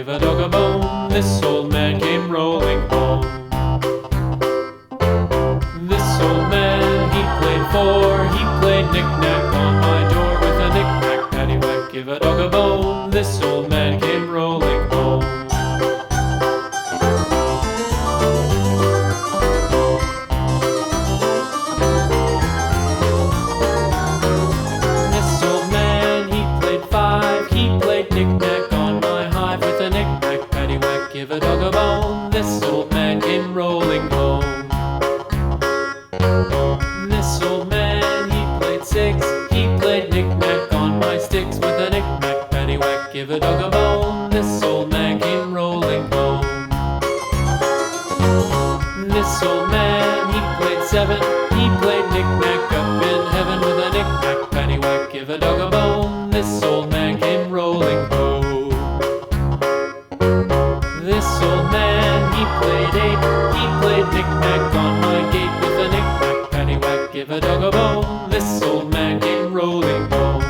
give a dog a bone. This old man came rolling home. This old man, he played four. He played knick-knack on my door with a knick-knack, paddywhack, give a dog a bone. This old man came rolling home. This old man, he played five. He played knick-knack on my hive with a knick-knack, paddywhack, give a dog a bone. This old man came rolling home. This old man, he played six. He played knick-knack on my sticks with a knick-knack, paddywhack, give a dog a bone. This old man came rolling home. This old man, he played seven. He played knick-knack up in heaven with a knick-knack, paddywhack, give a dog a bone. This old man came rolling home. This old man, he played eight. He played knick-knack on my gate with a knick-knack, paddywhack, give a dog a bone. This old man came rolling home.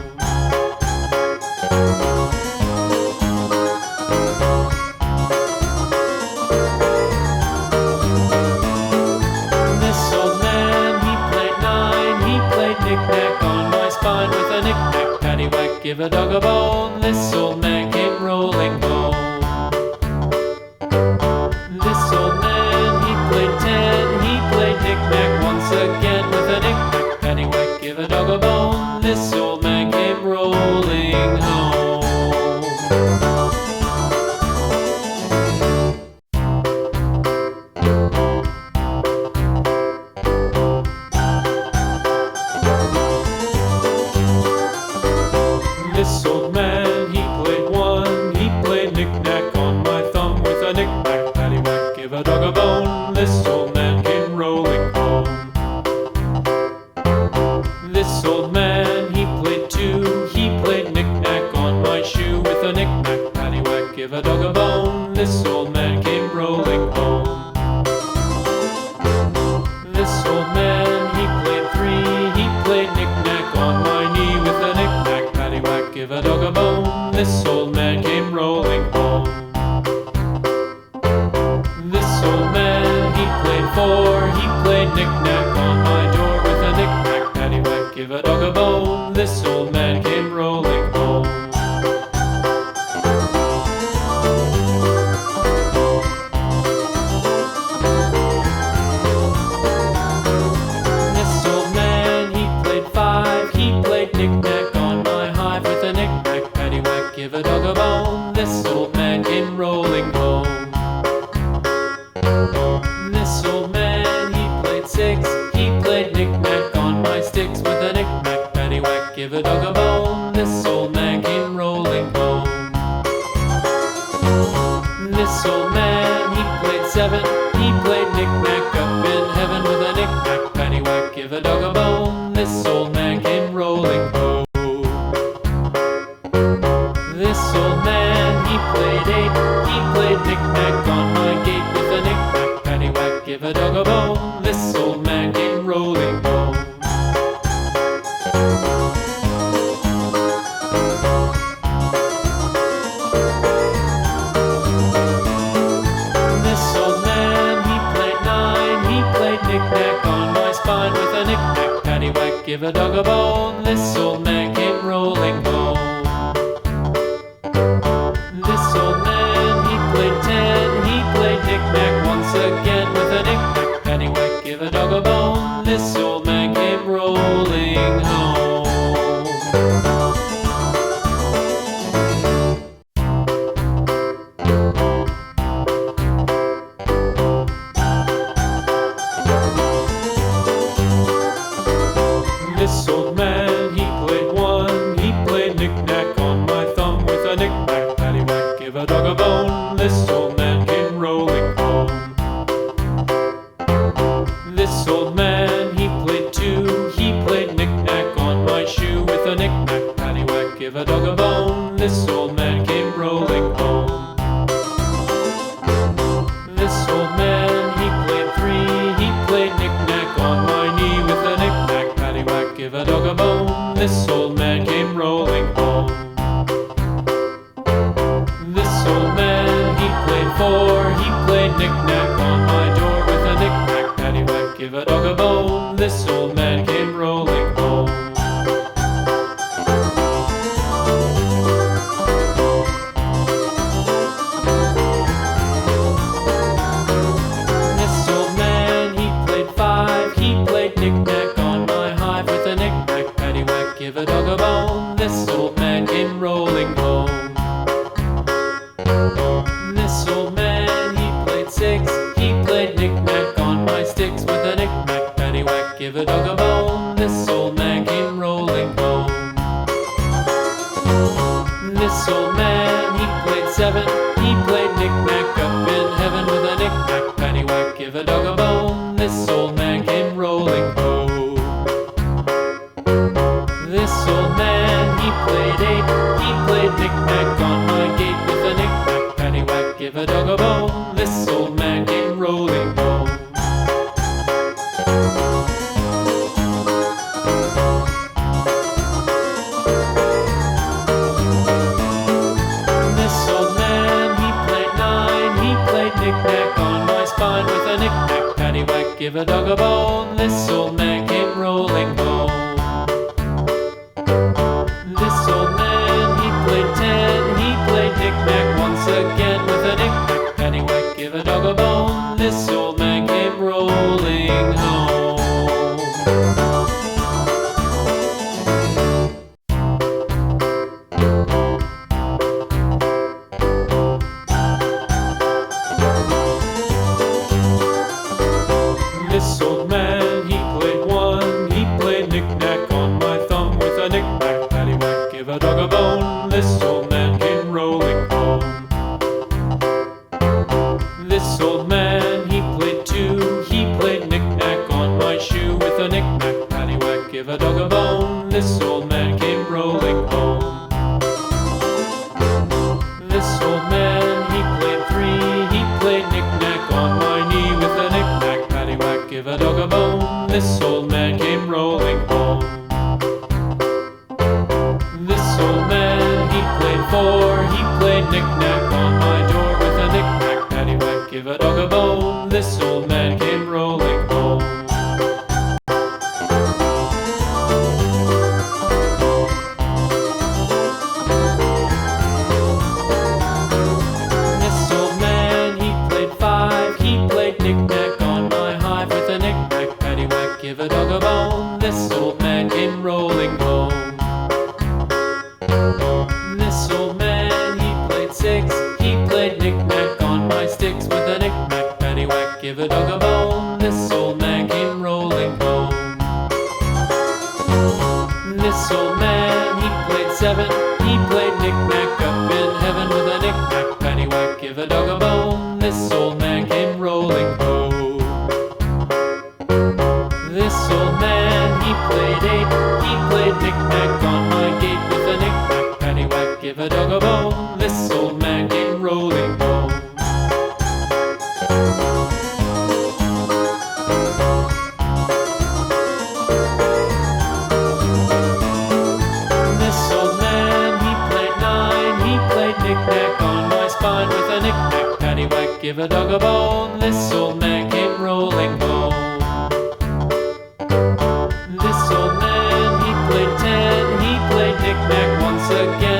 This old man, he played nine. He played knick-knack on my spine with a knick-knack, paddywhack, give a dog a bone. This old man came rolling home. This old man, he played ten. He played knick-knack once again with a knick-knack, paddywhack, give a dog a bone. This old man came rolling home. This old man, he played one. He played knick-knack on my thumb with a knick-knack, paddywhack, give a dog a bone. This old man came rolling home. This old man, he played two. He played knick-knack on my shoe with a knick-knack, paddywhack, give a dog a bone. This old man came rolling home. This old man, he played three. He played knick-knack on my knee with a knick-knack, paddywhack, give a dog a bone. This old man came rolling home. This old man, he played four. He played knick-knack on my door with a knick-knack, paddywhack, give a dog a bone. This old man came rolling home. This old man, he played five. He played knick-knack on my hive with a knick-knack, paddywhack, give a dog a bone. This old man came rolling home. This old man, he played six. He played knick-knack on my sticks with a knick-knack, paddywhack, give a dog a bone. This old man came rolling home. This old man, he played seven. He played knick-knack up in heaven with a knick-knack, paddywhack, give a dog a bone. This old man came rolling home. This old man, he played eight. He played knick-knack on my gate with a knick-knack, paddywhack, give a dog a bone. This old man came rolling home. This old man, he played nine. He played knick-knack on my spine with a knick-knack, paddywhack, give a dog a bone. This old man came rolling home. This old man, he played ten. He played knick-knack once again with a knick-knack, paddywhack, give a dog a bone. This old man came rolling home. This old man, he played one. He played knick-knack on my thumb with a knick-knack, paddywhack, give a dog a bone. This old man came rolling home. This old man, he played two. He played knick-knack on my shoe with a knick-knack, paddywhack, give a dog a bone. This old man came rolling home. This old man, he played three. He played knick-knack on my knee with a knick-knack, paddywhack, give a dog a bone. This old man came rolling home. This old man, played knick-knack on my door with a knick-knack, paddywhack, give a dog a bone. This old man came rolling home. This old man, he played five, he played knick-knack on my hive with a knick-knack, paddywhack, give a dog a bone. This old man came rolling home. This old man, he played six, he played knick-knack on my sticks with a knick-knack, paddywhack, give a dog a bone. This old man came rolling home. This old man, he played seven, he played knick-knack up in heaven with a knick-knack, paddywhack, give a dog a bone. This old man came rolling home. This old man, he played eight, he played knick-knack on my gate with a knick-knack, paddywhack, give a dog a bone. This old man came rolling home. This old man, he played nine, he played knick-knack on my spine with a knick-knack, paddywhack, give a dog a bone. This old man came rolling home. This old man, he played ten, he played knick-knack once again with a knick-knack, paddywhack, give a dog a bone. This old man came rolling home. This old man, he played one, he played knick-knack on my thumb with a knick-knack, paddywhack, give a dog a bone. This old man came rolling home. This old man, he played two, he played knick-knack on my shoe with a knick-knack, paddywhack, give a dog a bone. This old man came rolling home. This old man, he played three, he played knick-knack on my knee with a knick-knack, paddywhack, give a dog a bone. This old man came rolling home. This old man, he played four, he played knick-knack on my door with a knick-knack, paddywhack, give a dog a bone. This old man came rolling home. This old man, he played five, he played knick-knack on my hive with a knick-knack, paddywhack, give a dog a bone. This old man came rolling home. This old man, he played six, he played knick-knack on my sticks with a knick-knack, paddywhack, give a dog a bone. This old man came rolling home. This old man, he played seven, he played knick-knack up in heaven with a knick-knack, paddywhack, give a dog a bone. This old man came rolling home. This old man, he played eight, he played knick-knack on my gate with a knick-knack, paddywhack, give a dog a bone. This old man came rolling home. This old man, he played nine, he played knick-knack on my spine with a knick-knack, paddywhack, give a dog a bone. This old man came rolling home. This old man, he played ten, he played knick-knack once again